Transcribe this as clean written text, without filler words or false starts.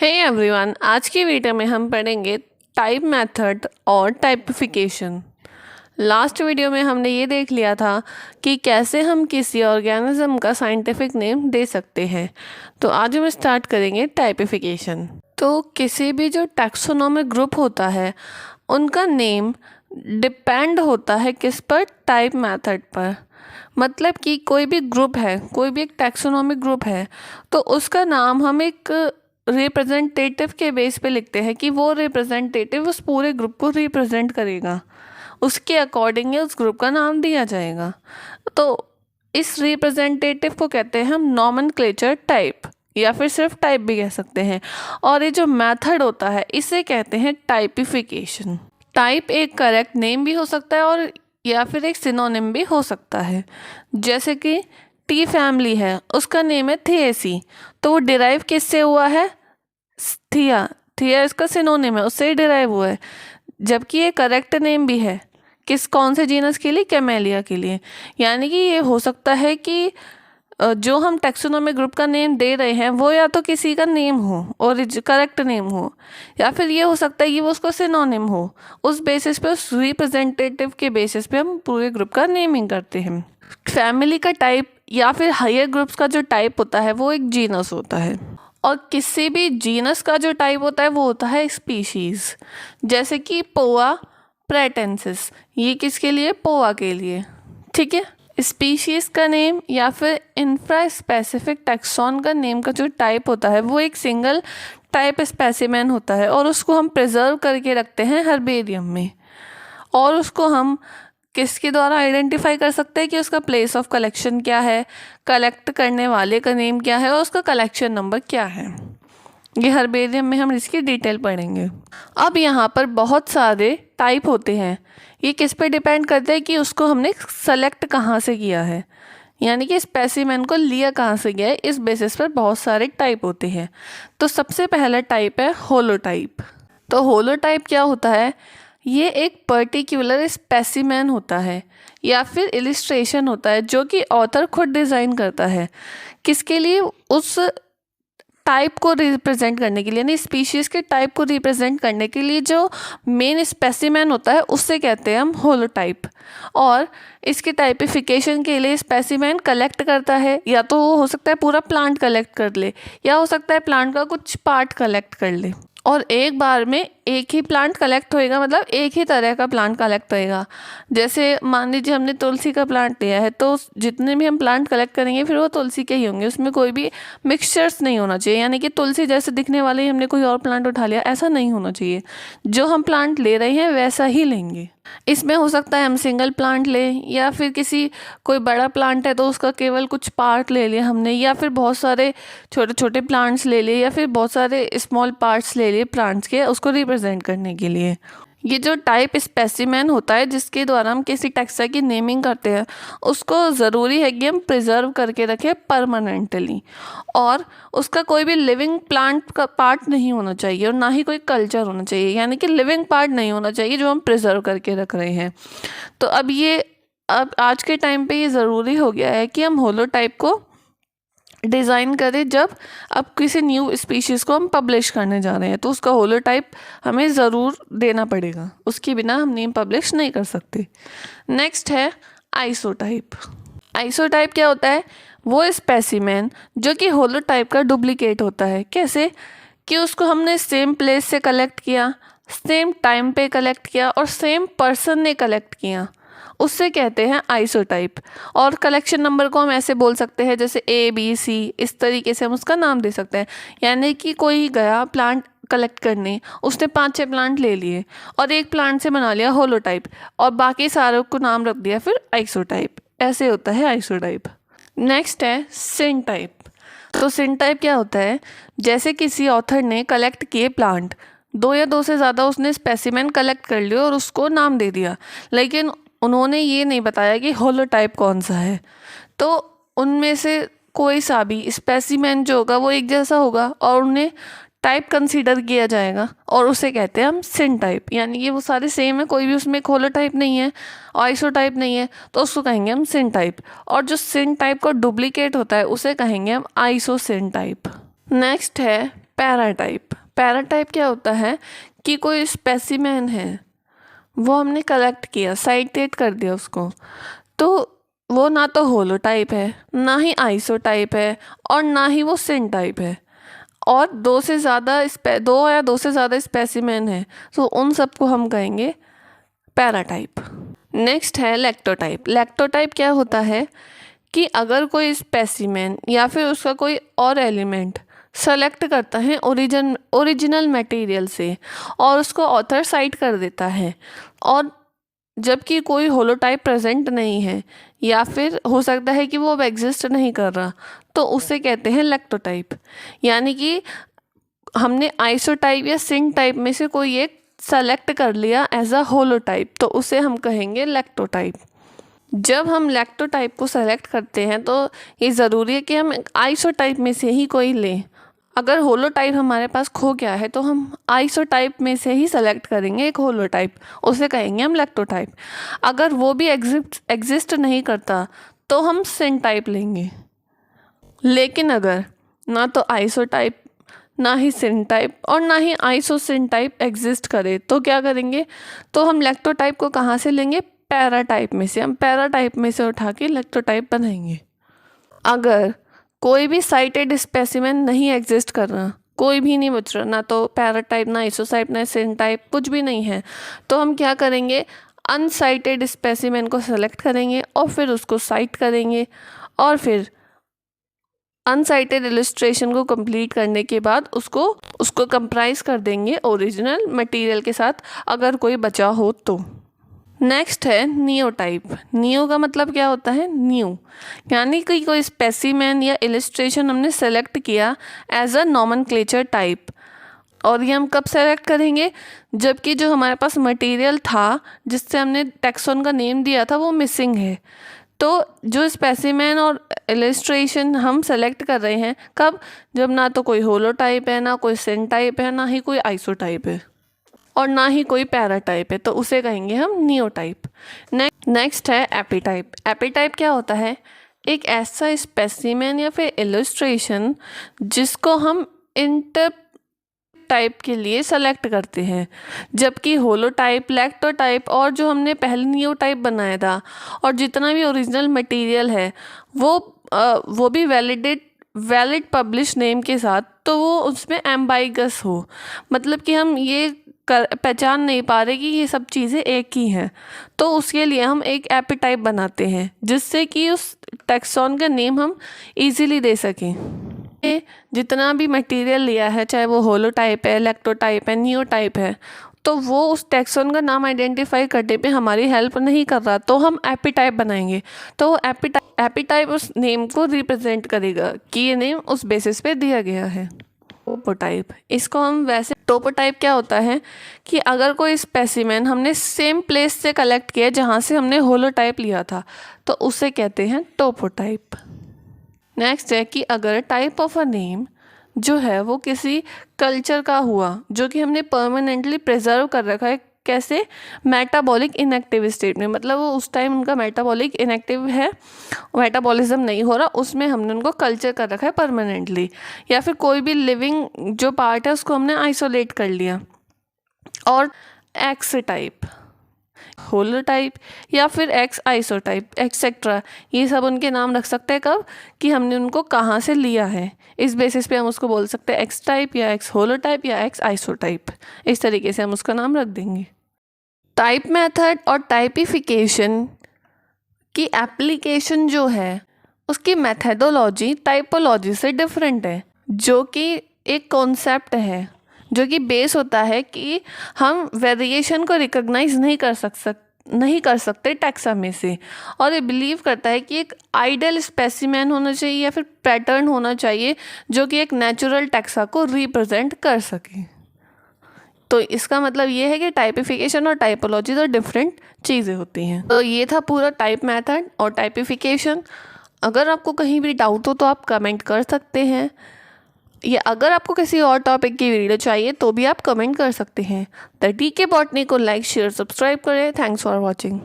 Hey everyone, आज की video में हम पढ़ेंगे टाइप मेथड और टाइपिफिकेशन। लास्ट वीडियो में हमने ये देख लिया था कि कैसे हम किसी ऑर्गेनिज्म का साइंटिफिक नेम दे सकते हैं। तो आज हम स्टार्ट करेंगे टाइपिफिकेशन। तो किसी भी जो टैक्सोनॉमिक ग्रुप होता है उनका नेम डिपेंड होता है किस पर? टाइप मेथड पर। मतलब कि कोई भी ग्रुप है, कोई भी एक टैक्सोनॉमिक ग्रुप है, तो उसका नाम हम एक रिप्रेजेंटेटिव के बेस पे लिखते हैं कि वो रिप्रेजेंटेटिव उस पूरे ग्रुप को रिप्रेजेंट करेगा, उसके अकॉर्डिंग उस ग्रुप का नाम दिया जाएगा। तो इस रिप्रेजेंटेटिव को कहते हैं हम नॉमेनक्लेचर टाइप, या फिर सिर्फ टाइप भी कह सकते हैं। और ये जो मेथड होता है इसे कहते हैं टाइपिफिकेशन। टाइप एक करेक्ट नेम भी हो सकता है और या फिर एक सिनोनिम भी हो सकता है। जैसे कि टी फैमिली है, उसका नेम है थिएसी, तो वो डिराइव किससे हुआ है? थिया। थिया इसका सिनोनिम है, उससे ही डिराइव हुआ है। जबकि ये करेक्ट नेम भी है कौन से जीनस के लिए? कैमेलिया के लिए। यानी कि ये हो सकता है कि जो हम टैक्सोनॉमिक ग्रुप का नेम दे रहे हैं वो या तो किसी का नेम हो और करेक्ट नेम हो, या फिर ये हो सकता है कि वो उसको सिनोनिम हो। उस बेसिस पे, उस रिप्रेजेंटेटिव के बेसिस पे हम पूरे ग्रुप का नेमिंग करते हैं। फैमिली का टाइप या फिर हायर ग्रुप्स का जो टाइप होता है वो एक जीनस होता है, और किसी भी जीनस का जो टाइप होता है वो होता है स्पीशीज। जैसे कि पोआ प्रेटेंसिस, ये किसके लिए? पोआ के लिए। ठीक है। स्पीशीज का नेम या फिर इंफ्रा स्पेसिफिक टैक्सॉन का नेम का जो टाइप होता है वो एक सिंगल टाइप स्पेसिमेन होता है, और उसको हम प्रिजर्व करके रखते हैं हर्बेरियम में। और उसको हम किसके द्वारा आइडेंटिफाई कर सकते हैं कि उसका प्लेस ऑफ कलेक्शन क्या है, कलेक्ट करने वाले का नेम क्या है और उसका कलेक्शन नंबर क्या है। ये हर्बेरियम में हम इसकी डिटेल पढ़ेंगे। अब यहाँ पर बहुत सारे टाइप होते हैं, ये किस पे डिपेंड करते हैं कि उसको हमने सेलेक्ट कहाँ से किया है, यानी कि स्पेसिमेन को लिया कहाँ से गया है। इस बेसिस पर बहुत सारे टाइप होते हैं। तो सबसे पहला टाइप है होलोटाइप। तो होलोटाइप क्या होता है? ये एक पर्टिकुलर स्पेसिमेन होता है या फिर इलिस्ट्रेशन होता है जो कि ऑथर खुद डिज़ाइन करता है। किसके लिए? उस टाइप को रिप्रेजेंट करने के लिए, यानी स्पीशीज़ के टाइप को रिप्रेजेंट करने के लिए जो मेन स्पेसिमेन होता है उससे कहते हैं हम होलोटाइप। और इसके टाइपिफिकेशन के लिए स्पेसिमेन कलेक्ट करता है, या तो वो हो सकता है पूरा प्लांट कलेक्ट कर ले, या हो सकता है प्लांट का कुछ पार्ट कलेक्ट कर ले। और एक बार में एक ही प्लांट कलेक्ट होएगा, मतलब एक ही तरह का प्लांट कलेक्ट होएगा। जैसे मान लीजिए हमने तुलसी का प्लांट लिया है, तो जितने भी हम प्लांट कलेक्ट करेंगे फिर वो तुलसी के ही होंगे, उसमें कोई भी मिक्सचर्स नहीं होना चाहिए। यानी कि तुलसी जैसे दिखने वाले ही हमने कोई और प्लांट उठा लिया, ऐसा नहीं होना चाहिए। जो हम प्लांट ले रहे हैं वैसा ही लेंगे। इसमें हो सकता है हम सिंगल प्लांट लें, या फिर कोई बड़ा प्लांट है तो उसका केवल कुछ पार्ट ले लिया हमने, या फिर बहुत सारे छोटे छोटे प्लांट्स ले लिए, या फिर बहुत सारे स्मॉल पार्ट्स ले लिए प्लांट्स के, उसको रिप्रेजेंट करने के लिए। ये जो टाइप स्पेसिमेन होता है जिसके द्वारा हम किसी टैक्सा की नेमिंग करते हैं, उसको ज़रूरी है कि हम प्रिजर्व करके रखें परमानेंटली। और उसका कोई भी लिविंग प्लांट का पार्ट नहीं होना चाहिए, और ना ही कोई कल्चर होना चाहिए, यानी कि लिविंग पार्ट नहीं होना चाहिए जो हम प्रिजर्व करके रख रहे हैं। तो अब आज के टाइम पे ये ज़रूरी हो गया है कि हम होलोटाइप को डिज़ाइन करें। जब अब किसी न्यू स्पीशीज़ को हम पब्लिश करने जा रहे हैं तो उसका होलोटाइप हमें ज़रूर देना पड़ेगा, उसके बिना हम नेम पब्लिश नहीं कर सकते। नेक्स्ट है आइसोटाइप। आइसोटाइप क्या होता है? वो स्पेसिमेन जो कि होलोटाइप का डुप्लीकेट होता है। कैसे? कि उसको हमने सेम प्लेस से कलेक्ट किया, सेम टाइम पे कलेक्ट किया और सेम पर्सन ने कलेक्ट किया, उससे कहते हैं आइसोटाइप। और कलेक्शन नंबर को हम ऐसे बोल सकते हैं जैसे ABC, इस तरीके से हम उसका नाम दे सकते हैं। यानी कि कोई गया प्लांट कलेक्ट करने, उसने 5-6 प्लांट ले लिए और एक प्लांट से बना लिया होलोटाइप, और बाकी सारों को नाम रख दिया फिर आइसोटाइप। ऐसे होता है आइसोटाइप। नेक्स्ट है सिनटाइप। तो सिनटाइप क्या होता है? जैसे किसी ऑथर ने कलेक्ट किए प्लांट, 2 या 2 से ज़्यादा उसने स्पेसिमेन कलेक्ट कर लिए और उसको नाम दे दिया, लेकिन उन्होंने ये नहीं बताया कि होलोटाइप कौन सा है। तो उनमें से कोई सा भी स्पेसिमेन जो होगा वो एक जैसा होगा और उन्हें टाइप कंसीडर किया जाएगा, और उसे कहते हैं हम सिन टाइप। यानी कि वो सारे सेम है, कोई भी उसमें एक होलोटाइप नहीं है, आइसोटाइप नहीं है, तो उसको कहेंगे हम सिन टाइप। और जो सिन टाइप का डुप्लीकेट होता है उसे कहेंगे हम आइसोसिन टाइप। नेक्स्ट है पैराटाइप। पैराटाइप क्या होता है कि कोई स्पेसिमेन है, वो हमने कलेक्ट किया, साइटेट कर दिया उसको, तो वो ना तो होलोटाइप है, ना ही आइसोटाइप है, और ना ही वो सिनटाइप है, और दो या दो से ज़्यादा स्पेसिमेन है, तो उन सबको हम कहेंगे पैराटाइप। नेक्स्ट है लैक्टोटाइप। लैक्टोटाइप क्या होता है कि अगर कोई स्पेसिमेन या फिर उसका कोई और एलिमेंट सेलेक्ट करता है ओरिजिनल मटेरियल से और उसको ऑथर साइट कर देता है, और जबकि कोई होलोटाइप प्रेजेंट नहीं है, या फिर हो सकता है कि वो अब एग्जिस्ट नहीं कर रहा, तो उसे कहते हैं लैक्टोटाइप। यानी कि हमने आइसोटाइप या सिन टाइप में से कोई एक सेलेक्ट कर लिया एज अ होलोटाइप, तो उसे हम कहेंगे लैक्टोटाइप। जब हम लैक्टोटाइप को सेलेक्ट करते हैं तो ये ज़रूरी है कि हम आइसोटाइप में से ही कोई लें। अगर होलोटाइप हमारे पास खो गया है तो हम आइसोटाइप में से ही सेलेक्ट करेंगे एक होलोटाइप, उसे कहेंगे हम लैक्टोटाइप। अगर वो भी एग्जिस्ट नहीं करता तो हम सिन टाइप लेंगे। लेकिन अगर ना तो आइसोटाइप, ना ही सिन टाइप और ना ही आइसोसिन टाइप एग्जिस्ट करे तो क्या करेंगे, तो हम लैक्टोटाइप को कहाँ से लेंगे, पैराटाइप में से। हम पैराटाइप में से उठा के लैक्टोटाइप बनाएंगे। अगर कोई भी साइटेड स्पेसिमेन नहीं एग्जिस्ट कर रहा, कोई भी नहीं बच रहा, ना तो पैराटाइप, ना आइसोटाइप, ना सिन टाइप, कुछ भी नहीं है, तो हम क्या करेंगे, अनसाइटेड स्पेसिमेन को सेलेक्ट करेंगे और फिर उसको साइट करेंगे, और फिर अनसाइटेड इलस्ट्रेशन को कंप्लीट करने के बाद उसको कंप्राइज कर देंगे ओरिजिनल मटेरियल के साथ, अगर कोई बचा हो तो। नेक्स्ट है नियोटाइप। नियो का मतलब क्या होता है, न्यू, यानी कि कोई स्पेसिमेन या इलस्ट्रेशन हमने सेलेक्ट किया एज अ नॉमेनक्लेचर टाइप, और ये हम कब सेलेक्ट करेंगे, जबकि जो हमारे पास मटेरियल था जिससे हमने टैक्सोन का नेम दिया था वो मिसिंग है। तो जो स्पेसिमेन और इलस्ट्रेशन हम सेलेक्ट कर रहे हैं कब, जब ना तो कोई होलोटाइप है, ना कोई सिन टाइप है, ना ही कोई आइसोटाइप है, और ना ही कोई पैराटाइप है, तो उसे कहेंगे हम नियोटाइप। नेक्स्ट है एपिटाइप। एपिटाइप क्या होता है, एक ऐसा स्पेसिमेन या फिर इलस्ट्रेशन जिसको हम इंटर टाइप के लिए सेलेक्ट करते हैं, जबकि होलोटाइप, लैक्टोटाइप और जो हमने पहले नियोटाइप बनाया था और जितना भी ओरिजिनल मटेरियल है वो भी वैलिड पब्लिश नेम के साथ, तो वो उसमें एम्बाइगस हो, मतलब कि हम ये पहचान नहीं पा रहे कि ये सब चीज़ें एक ही हैं, तो उसके लिए हम एक एपिटाइप बनाते हैं जिससे कि उस टैक्सॉन का नेम हम इजीली दे सकें। जितना भी मटेरियल लिया है, चाहे वो होलोटाइप है, लैक्टोटाइप है, नियोटाइप है, तो वो उस टैक्सॉन का नाम आइडेंटिफाई करने पे हमारी हेल्प नहीं कर रहा, तो हम एपिटाइप बनाएंगे। तो एपिटाइप उस नेम को रिप्रेजेंट करेगा कि ये नेम उस बेसिस पे दिया गया है। टोपोटाइप, इसको हम वैसे, टोपोटाइप क्या होता है कि अगर कोई स्पेसिमेन हमने सेम प्लेस से कलेक्ट किया जहाँ से हमने होलोटाइप लिया था, तो उसे कहते हैं टोपोटाइप। नेक्स्ट है कि अगर टाइप ऑफ अ नेम जो है वो किसी कल्चर का हुआ जो कि हमने परमानेंटली प्रिजर्व कर रखा है, कैसे, मेटाबॉलिक इनएक्टिव स्टेट में, मतलब वो उस टाइम उनका मेटाबॉलिक इनएक्टिव है, मेटाबॉलिज्म नहीं हो रहा, उसमें हमने उनको कल्चर कर रखा है परमानेंटली, या फिर कोई भी लिविंग जो पार्ट है उसको हमने आइसोलेट कर लिया। और एक्स टाइप, होलोटाइप या फिर एक्स आइसोटाइप एक्सेट्रा, ये सब उनके नाम रख सकते हैं कब, कि हमने उनको कहाँ से लिया है, इस बेसिस पे हम उसको बोल सकते हैं एक्स टाइप या एक्स होलोटाइप या एक्स आइसोटाइप, इस तरीके से हम उसका नाम रख देंगे। टाइप मेथड और टाइपिफिकेशन की एप्लीकेशन जो है उसकी मेथडोलॉजी टाइपोलॉजी से डिफरेंट है, जो कि एक कॉन्सेप्ट है जो कि बेस होता है कि हम वेरिएशन को रिकॉग्नाइज नहीं कर सकते टैक्सा में से, और ये बिलीव करता है कि एक आइडियल स्पेसिमेन होना चाहिए या फिर पैटर्न होना चाहिए जो कि एक नेचुरल टैक्सा को रिप्रेजेंट कर सके। तो इसका मतलब ये है कि टाइपिफिकेशन और टाइपोलॉजी तो डिफरेंट चीज़ें होती हैं। तो ये था पूरा टाइप मेथड और टाइपिफिकेशन। अगर आपको कहीं भी डाउट हो तो आप कमेंट कर सकते हैं, या अगर आपको किसी और टॉपिक की वीडियो चाहिए तो भी आप कमेंट कर सकते हैं। द DK बॉटनी को लाइक, शेयर, सब्सक्राइब करें। Thanks for watching.